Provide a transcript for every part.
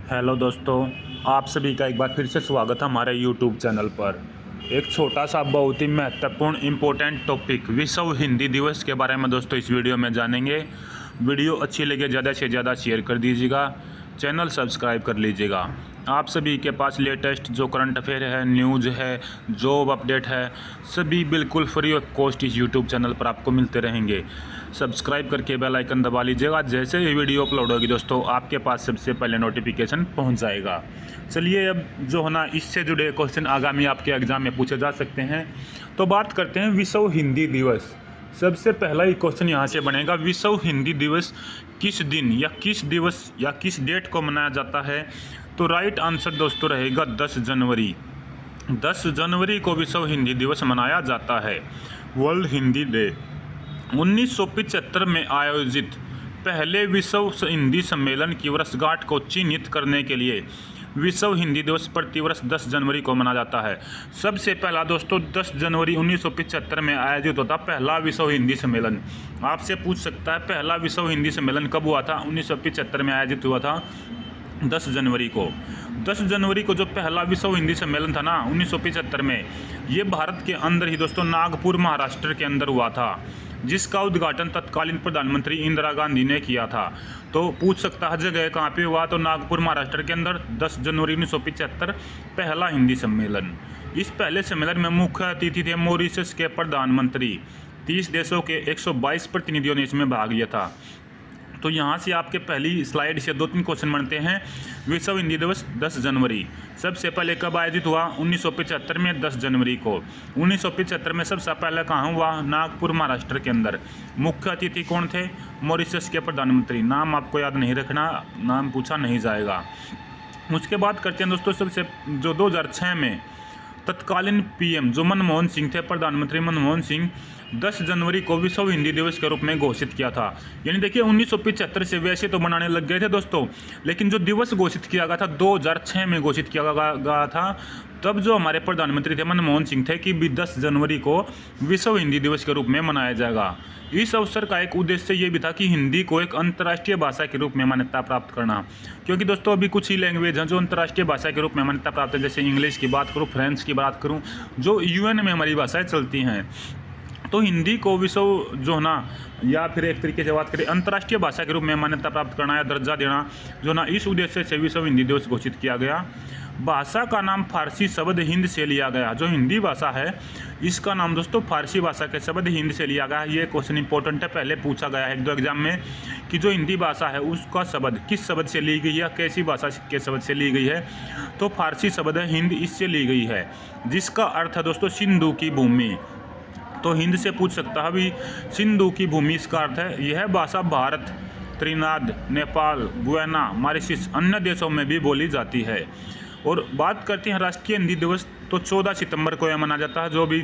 Hello दोस्तों, आप सभी का एक बार फिर से स्वागत है हमारे यूट्यूब चैनल पर। एक छोटा सा बहुत ही महत्वपूर्ण इम्पोर्टेंट टॉपिक विश्व हिंदी दिवस के बारे में दोस्तों इस वीडियो में जानेंगे। वीडियो अच्छी लगे ज़्यादा से ज़्यादा शेयर कर दीजिएगा, चैनल सब्सक्राइब कर लीजिएगा। आप सभी के पास लेटेस्ट जो करंट अफेयर है, न्यूज़ है, जॉब अपडेट है, सभी बिल्कुल फ्री ऑफ कॉस्ट इस यूट्यूब चैनल पर आपको मिलते रहेंगे। सब्सक्राइब करके बेल आइकन दबा लीजिएगा। जैसे ही वीडियो अपलोड होगी दोस्तों आपके पास सबसे पहले नोटिफिकेशन पहुंच जाएगा। चलिए अब जो है ना इससे जुड़े क्वेश्चन आगामी आपके एग्जाम में पूछे जा सकते हैं। तो बात करते हैं विश्व हिंदी दिवस। सबसे पहला ही क्वेश्चन यहाँ से बनेगा, विश्व हिंदी दिवस किस दिन या किस दिवस या किस डेट को मनाया जाता है। तो राइट आंसर दोस्तों रहेगा 10 जनवरी। 10 जनवरी को विश्व हिंदी दिवस मनाया जाता है, वर्ल्ड हिंदी डे। 1975 में आयोजित पहले विश्व हिंदी सम्मेलन की वर्षगांठ को चिन्हित करने के लिए विश्व हिंदी दिवस प्रतिवर्ष 10 जनवरी को मनाया जाता है। सबसे पहला दोस्तों 10 जनवरी 1975 में आयोजित होता पहला विश्व हिंदी सम्मेलन। आपसे पूछ सकता है पहला विश्व हिंदी सम्मेलन कब हुआ था। 1975 में आयोजित हुआ था 10 जनवरी को। 10 जनवरी को जो पहला विश्व हिंदी सम्मेलन था ना 1975 में, ये भारत के अंदर ही दोस्तों नागपुर महाराष्ट्र के अंदर हुआ था, जिसका उद्घाटन तत्कालीन प्रधानमंत्री इंदिरा गांधी ने किया था। तो पूछ सकता है जगह कहाँ पे हुआ, तो नागपुर महाराष्ट्र के अंदर 10 जनवरी 1975 पहला हिंदी सम्मेलन। इस पहले सम्मेलन में मुख्य अतिथि थे मॉरिशस के प्रधानमंत्री। 30 देशों के 122 प्रतिनिधियों ने इसमें भाग लिया था। तो यहाँ से आपके पहली स्लाइड से 2-3 क्वेश्चन बनते हैं। विश्व हिंदी दिवस 10 जनवरी सबसे पहले कब आयोजित हुआ। 1975 में 10 जनवरी को। 1975 में सबसे पहले कहाँ हुआ, नागपुर महाराष्ट्र के अंदर। मुख्य अतिथि कौन थे, मॉरिशस के प्रधानमंत्री। नाम आपको याद नहीं रखना, नाम पूछा नहीं जाएगा। उसके बाद करते हैं दोस्तों सबसे जो 2006 में तत्कालीन पीएम जो मनमोहन सिंह थे, प्रधानमंत्री मनमोहन सिंह, 10 जनवरी को विश्व हिंदी दिवस के रूप में घोषित किया था। यानी देखिए 1975 से वैसे तो मनाने लग गए थे दोस्तों, लेकिन जो दिवस घोषित किया गया था 2006 में घोषित किया गया था। तब जो हमारे प्रधानमंत्री थे मनमोहन सिंह थे कि 10 जनवरी को विश्व हिंदी दिवस के रूप में मनाया जाएगा। इस अवसर का एक उद्देश्य ये भी था कि हिंदी को एक अंतर्राष्ट्रीय भाषा के रूप में मान्यता प्राप्त करना। क्योंकि दोस्तों अभी कुछ ही लैंग्वेज हैं जो अंतर्राष्ट्रीय भाषा के रूप में मान्यता प्राप्त है। जैसे इंग्लिश की बात करूँ, फ्रेंच की बात करूँ, जो यूएन में हमारी भाषाएं चलती हैं। तो हिंदी को विश्व जो है ना, या फिर एक तरीके से बात करें अंतर्राष्ट्रीय भाषा के रूप में मान्यता प्राप्त करना या दर्जा देना जो ना, इस उद्देश्य से विश्व हिंदी दिवस घोषित किया गया। भाषा का नाम फारसी शब्द हिंद से लिया गया। जो हिंदी भाषा है इसका नाम दोस्तों फारसी भाषा के शब्द हिंद से लिया गया। ये क्वेश्चन इंपॉर्टेंट है, पहले पूछा गया है 1-2 एग्जाम में कि जो हिंदी भाषा है उसका शब्द किस शब्द से ली गई है, कैसी भाषा के शब्द से ली गई है। तो फारसी शब्द है हिंद, इससे ली गई है, जिसका अर्थ है दोस्तों सिंधु की भूमि। तो हिंद से पूछ सकता है भी सिंधु की भूमि, इसका अर्थ है यह भाषा भारत, त्रिनाद, नेपाल, गुयाना, मॉरिशस अन्य देशों में भी बोली जाती है। और बात करते हैं राष्ट्रीय हिंदी दिवस, तो 14 सितंबर को यह मनाया जाता है। जो भी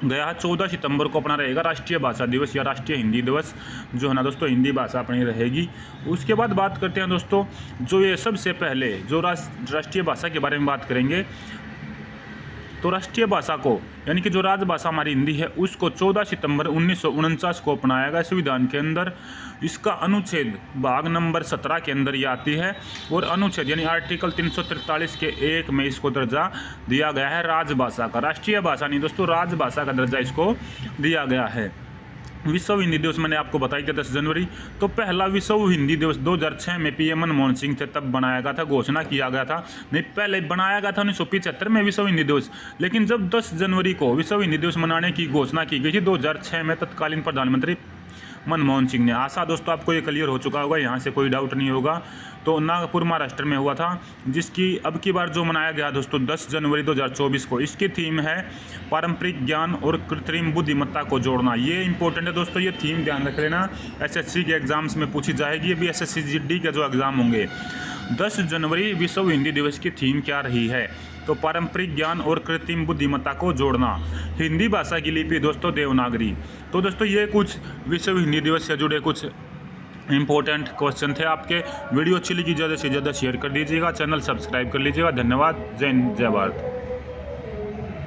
गया है 14 सितंबर को अपना रहेगा राष्ट्रीय भाषा दिवस या राष्ट्रीय हिंदी दिवस जो है ना दोस्तों, हिंदी भाषा अपनी रहेगी। उसके बाद बात करते हैं दोस्तों जो ये सबसे पहले जो राष्ट्रीय भाषा के बारे में बात करेंगे, तो राष्ट्रीय भाषा को यानी कि जो राजभाषा हमारी हिंदी है उसको 14 सितंबर 1949 को अपनाया गया संविधान के अंदर। इसका अनुच्छेद भाग नंबर 17 के अंदर ये आती है, और अनुच्छेद यानी आर्टिकल 343 के 1 में इसको दर्जा दिया गया है राजभाषा का। राष्ट्रीय भाषा नहीं दोस्तों, राजभाषा का दर्जा इसको दिया गया है। विश्व हिंदी दिवस मैंने आपको बताया कि 10 जनवरी। तो पहला विश्व हिंदी दिवस 2006 में पीएम मनमोहन सिंह थे तब बनाया गया था, घोषणा किया गया था। नहीं, पहले बनाया गया था 1975 में विश्व हिंदी दिवस, लेकिन जब 10 जनवरी को विश्व हिंदी दिवस मनाने की घोषणा की गई थी 2006 में तत्कालीन प्रधानमंत्री मनमोहन सिंह ने। आशा दोस्तों आपको ये क्लियर हो चुका होगा, यहाँ से कोई डाउट नहीं होगा। तो नागपुर महाराष्ट्र में हुआ था, जिसकी अब की बार जो मनाया गया दोस्तों 10 जनवरी 2024 को, इसकी थीम है पारंपरिक ज्ञान और कृत्रिम बुद्धिमत्ता को जोड़ना। ये इंपॉर्टेंट है दोस्तों, ये थीम ध्यान रख लेना, एसएससी के एग्जाम्स में पूछी जाएगी। ये भी एसएससी जीडी के जो एग्ज़ाम होंगे। 10 जनवरी विश्व हिंदी दिवस की थीम क्या रही है, तो पारंपरिक ज्ञान और कृत्रिम बुद्धिमत्ता को जोड़ना। हिंदी भाषा की लिपि दोस्तों देवनागरी। तो दोस्तों ये कुछ विश्व हिंदी दिवस से जुड़े कुछ इंपॉर्टेंट क्वेश्चन थे आपके। वीडियो अच्छी लगी ज़्यादा से ज़्यादा शेयर कर दीजिएगा, चैनल सब्सक्राइब कर लीजिएगा। धन्यवाद। जय हिंद, जय भारत।